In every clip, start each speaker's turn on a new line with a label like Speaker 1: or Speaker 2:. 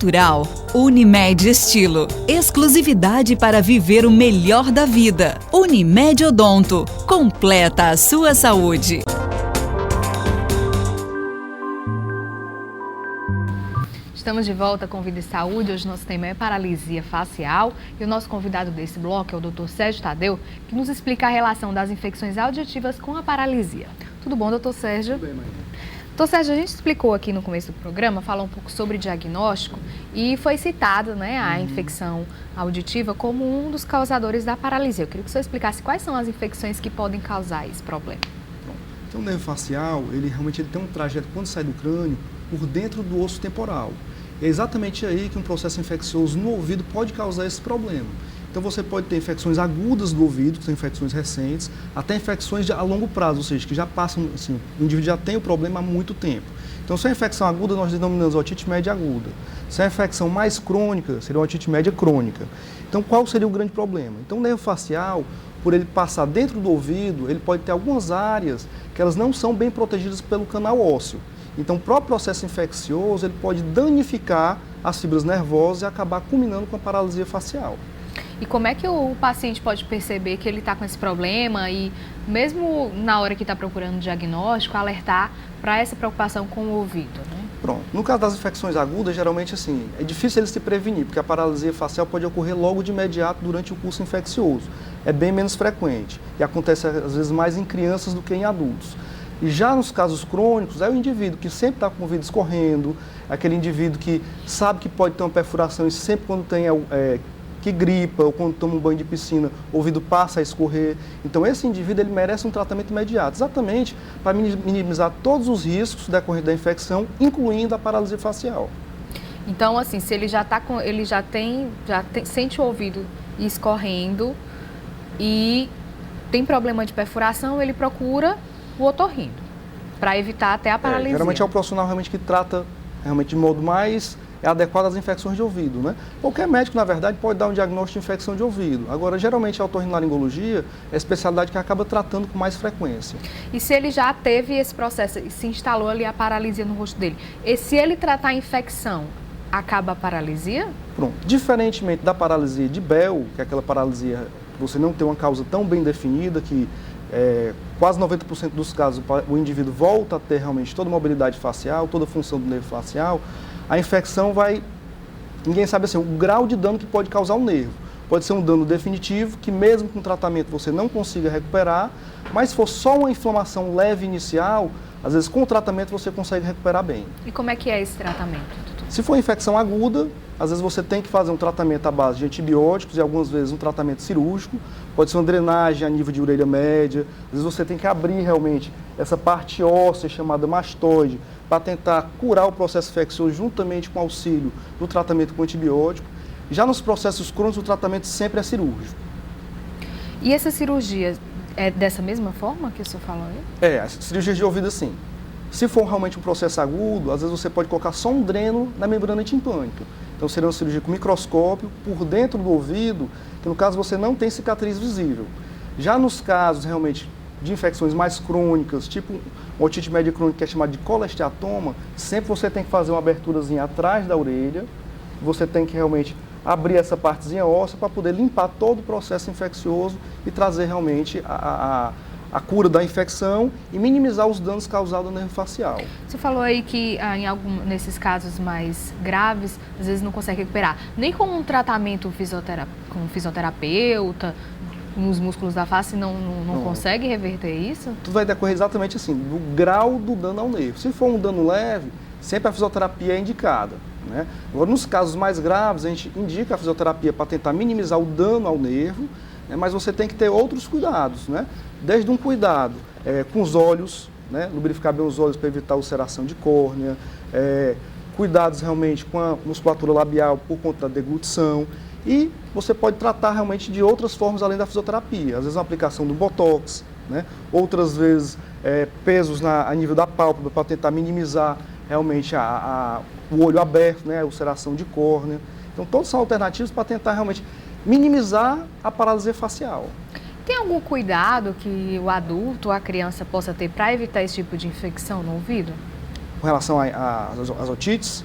Speaker 1: natural. Unimed Estilo. Exclusividade para viver o melhor da vida. Unimed Odonto. Completa a sua saúde.
Speaker 2: Estamos de volta com Vida e Saúde. Hoje nosso tema é paralisia facial e o nosso convidado desse bloco é o Dr. Sérgio Tadeu, que nos explica a relação das infecções auditivas com a paralisia. Tudo bom, Dr. Sérgio?
Speaker 3: Tudo bem, Maria.
Speaker 2: Dr. Sérgio, a gente explicou aqui no começo do programa, falou um pouco sobre diagnóstico e foi citada, a infecção auditiva como um dos causadores da paralisia. Eu queria que o senhor explicasse quais são as infecções que podem causar esse problema.
Speaker 3: Então, o nervo facial, ele realmente tem um trajeto, quando sai do crânio, por dentro do osso temporal. É exatamente aí que um processo infeccioso no ouvido pode causar esse problema. Então você pode ter infecções agudas do ouvido, que são infecções recentes, até infecções a longo prazo, ou seja, que já passam, assim, o indivíduo já tem o problema há muito tempo. Então se é infecção aguda, nós denominamos otite média aguda. Se é infecção mais crônica, seria uma otite média crônica. Então qual seria o grande problema? Então o nervo facial, por ele passar dentro do ouvido, ele pode ter algumas áreas que elas não são bem protegidas pelo canal ósseo. Então, o próprio processo infeccioso ele pode danificar as fibras nervosas e acabar culminando com a paralisia facial.
Speaker 2: E como é que o paciente pode perceber que ele está com esse problema e, mesmo na hora que está procurando diagnóstico, alertar para essa preocupação com o ouvido?
Speaker 3: Pronto. No caso das infecções agudas, geralmente assim, é difícil ele se prevenir, porque a paralisia facial pode ocorrer logo de imediato durante o curso infeccioso. É bem menos frequente e acontece às vezes mais em crianças do que em adultos. E já nos casos crônicos, é o indivíduo que sempre está com o ouvido escorrendo, aquele indivíduo que sabe que pode ter uma perfuração e sempre quando tem que gripa ou quando toma um banho de piscina, o ouvido passa a escorrer. Então esse indivíduo ele merece um tratamento imediato, exatamente para minimizar todos os riscos decorrentes da infecção, incluindo a paralisia facial.
Speaker 2: Então, assim, se ele sente o ouvido escorrendo e tem problema de perfuração, ele procura o otorrino, para evitar até a paralisia.
Speaker 3: Geralmente é o profissional realmente que trata realmente de modo mais adequado às infecções de ouvido, né? Qualquer médico, na verdade, pode dar um diagnóstico de infecção de ouvido. Agora, geralmente a otorrinolaringologia é a especialidade que acaba tratando com mais frequência.
Speaker 2: E se ele já teve esse processo e se instalou ali a paralisia no rosto dele, e se ele tratar a infecção, acaba a paralisia?
Speaker 3: Pronto. Diferentemente da paralisia de Bell, que é aquela paralisia que você não tem uma causa tão bem definida, que quase 90% dos casos o indivíduo volta a ter realmente toda a mobilidade facial, toda a função do nervo facial, a infecção ninguém sabe assim, o grau de dano que pode causar o nervo. Pode ser um dano definitivo, que mesmo com tratamento você não consiga recuperar, mas se for só uma inflamação leve inicial, às vezes com o tratamento você consegue recuperar bem.
Speaker 2: E como é que é esse tratamento, doutor?
Speaker 3: Se for infecção aguda, às vezes você tem que fazer um tratamento à base de antibióticos e algumas vezes um tratamento cirúrgico. Pode ser uma drenagem a nível de orelha média. Às vezes você tem que abrir realmente essa parte óssea chamada mastoide para tentar curar o processo infeccioso juntamente com o auxílio do tratamento com antibiótico. Já nos processos crônicos o tratamento sempre é cirúrgico.
Speaker 2: E essa cirurgia é dessa mesma forma que o senhor falou aí?
Speaker 3: As cirurgias de ouvido sim. Se for realmente um processo agudo, às vezes você pode colocar só um dreno na membrana timpânica. Então seria uma cirurgia com microscópio por dentro do ouvido, que no caso você não tem cicatriz visível. Já nos casos realmente de infecções mais crônicas, tipo uma otite média crônica que é chamada de colesteatoma, sempre você tem que fazer uma aberturazinha atrás da orelha, você tem que realmente abrir essa partezinha óssea para poder limpar todo o processo infeccioso e trazer realmente a cura da infecção e minimizar os danos causados ao nervo facial.
Speaker 2: Você falou aí que nesses casos mais graves, às vezes não consegue recuperar. Nem com um tratamento com um fisioterapeuta, nos músculos da face, não consegue reverter isso?
Speaker 3: Tudo vai decorrer exatamente assim, do grau do dano ao nervo. Se for um dano leve, sempre a fisioterapia é indicada, né? Agora, nos casos mais graves, a gente indica a fisioterapia para tentar minimizar o dano ao nervo, né? Mas você tem que ter outros cuidados, né? Desde um cuidado com os olhos, né? Lubrificar bem os olhos para evitar ulceração de córnea, cuidados realmente com a musculatura labial por conta da deglutição. E você pode tratar realmente de outras formas além da fisioterapia. Às vezes uma aplicação do botox, né? Outras vezes pesos a nível da pálpebra para tentar minimizar realmente o olho aberto, né? A ulceração de córnea. Então todos são alternativas para tentar realmente minimizar a paralisia facial.
Speaker 2: Tem algum cuidado que o adulto ou a criança possa ter para evitar esse tipo de infecção no ouvido?
Speaker 3: Com relação às otites,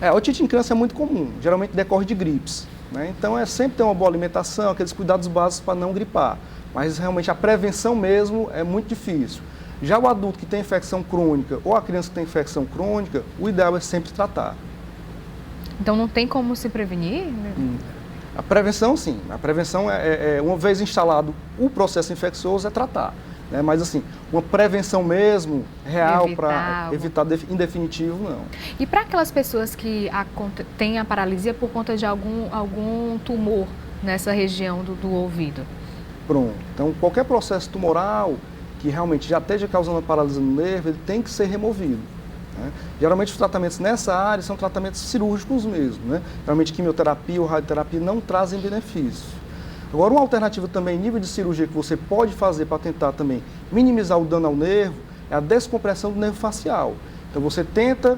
Speaker 3: A otite em criança é muito comum, geralmente decorre de gripes, né? Então é sempre ter uma boa alimentação, aqueles cuidados básicos para não gripar. Mas realmente a prevenção mesmo é muito difícil. Já o adulto que tem infecção crônica ou a criança que tem infecção crônica, o ideal é sempre tratar.
Speaker 2: Então não tem como se prevenir?
Speaker 3: A prevenção, sim. A prevenção uma vez instalado o processo infeccioso, é tratar. Né? Mas assim, uma prevenção mesmo, real, para evitar em definitivo, não.
Speaker 2: E para aquelas pessoas que têm a paralisia por conta de algum tumor nessa região do ouvido?
Speaker 3: Pronto. Então, qualquer processo tumoral que realmente já esteja causando paralisia no nervo, ele tem que ser removido. Né? Geralmente os tratamentos nessa área são tratamentos cirúrgicos mesmo. Né? Geralmente quimioterapia ou radioterapia não trazem benefício. Agora, uma alternativa também em nível de cirurgia que você pode fazer para tentar também minimizar o dano ao nervo é a descompressão do nervo facial. Então você tenta,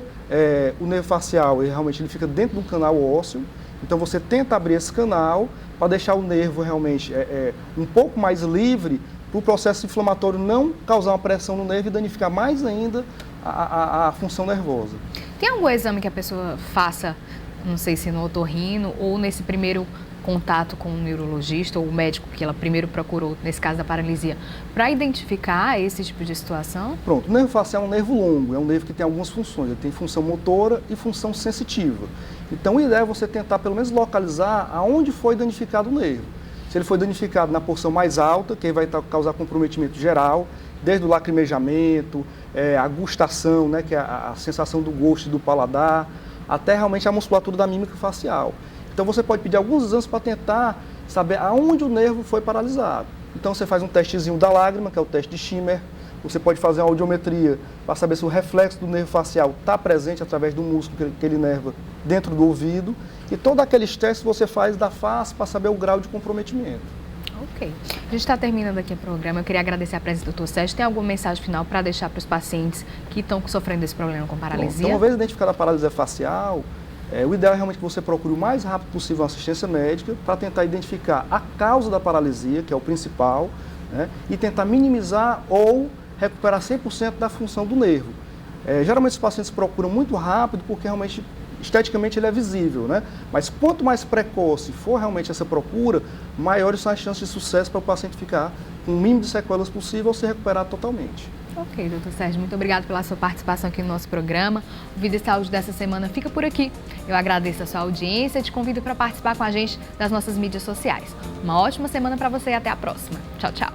Speaker 3: o nervo facial, ele fica dentro do canal ósseo, então você tenta abrir esse canal para deixar o nervo realmente um pouco mais livre para o processo inflamatório não causar uma pressão no nervo e danificar mais ainda a função nervosa.
Speaker 2: Tem algum exame que a pessoa faça, não sei se no otorrino ou nesse primeiro contato com o neurologista ou o médico que ela primeiro procurou, nesse caso da paralisia, para identificar esse tipo de situação?
Speaker 3: Pronto, o nervo facial é um nervo longo, é um nervo que tem algumas funções, ele tem função motora e função sensitiva. Então o ideal é você tentar pelo menos localizar aonde foi danificado o nervo. Se ele foi danificado na porção mais alta, que aí vai causar comprometimento geral, desde o lacrimejamento, a gustação, né, que é a sensação do gosto e do paladar, até realmente a musculatura da mímica facial. Então você pode pedir alguns exames para tentar saber aonde o nervo foi paralisado. Então você faz um testezinho da lágrima, que é o teste de Schimmer. Você pode fazer uma audiometria para saber se o reflexo do nervo facial está presente através do músculo que ele inerva dentro do ouvido. E todos aqueles testes você faz da face para saber o grau de comprometimento.
Speaker 2: Ok. A gente está terminando aqui o programa. Eu queria agradecer a presença do Dr. Sérgio. Tem alguma mensagem final para deixar para os pacientes que estão sofrendo desse problema com paralisia?
Speaker 3: Bom, então, uma vez identificada a paralisia facial, o ideal é realmente que você procure o mais rápido possível uma assistência médica para tentar identificar a causa da paralisia, que é o principal, né, e tentar minimizar ou recuperar 100% da função do nervo. Geralmente os pacientes procuram muito rápido porque realmente esteticamente ele é visível, né? Mas quanto mais precoce for realmente essa procura, maiores são as chances de sucesso para o paciente ficar com o mínimo de sequelas possível ou se recuperar totalmente.
Speaker 2: Ok, doutor Sérgio, muito obrigado pela sua participação aqui no nosso programa. O Vida e Saúde dessa semana fica por aqui. Eu agradeço a sua audiência e te convido para participar com a gente das nossas mídias sociais. Uma ótima semana para você e até a próxima. Tchau, tchau.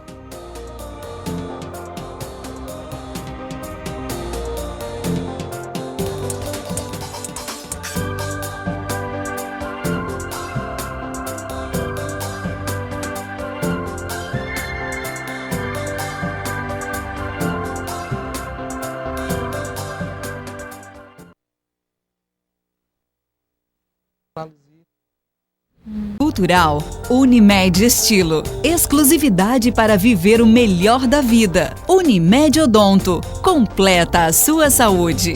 Speaker 1: Cultural Unimed Estilo. Exclusividade para viver o melhor da vida. Unimed Odonto. Completa a sua saúde.